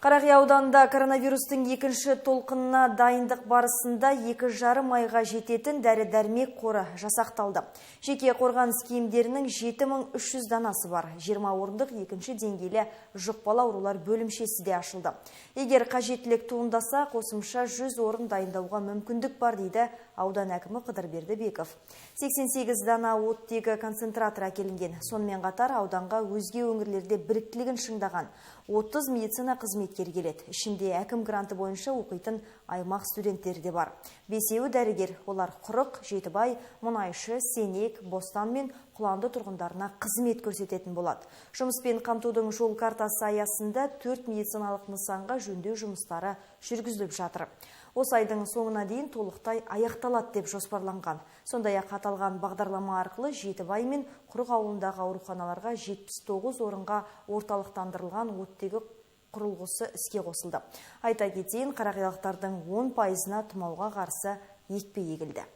Қарақия ауданында коронавирустың екінші толқынына дайындық барысында 2,5 айға жететін дәрі-дәрмек қоры жасақталды. Жеке қорғаныс киімдерінің 7300 данасы бар. 20 орындық екінші деңгейлі жұқпалы аурулар бөлімшесі де ашылды. Егер қажеттілік туындаса, қосымша 100 орын дайындауға мүмкіндік бар, дейді аудан әкімі Қыдырбердібеков. 88 дана оттегі концентратор әкелінген. Сонымен қатар ауданға өзге өңірлерде біліктілігін шыңдаған 30 медицина қызметкер келеді. Ішінде әкім гранты бойынша оқитын аймақ студенттері де бар. 5-еуі дәрігер, олар Құрық, Жетібай, Мұнайшы, Сенек, Бостан мен Құланды тұрғындарына қызмет көрсететін болады. Жұмыспен қамтудың жол картасы аясында 4 медициналық нысанға жөндеу жұмыстары жүргізіліп жатыр. Осы айдың соңына дейін толықтай аяқталады деп жоспарланған. Сондай-ақ аталған бағдарлама арқылы Жетібай мен Құрық ауылындағы ауруханаларға 79 орынға орталықтандырылған оттегі құрылғысы іске қосылды. Айта кетейін, қарақиялықтардың 10%-на тұмауға қарсы екпе егілді.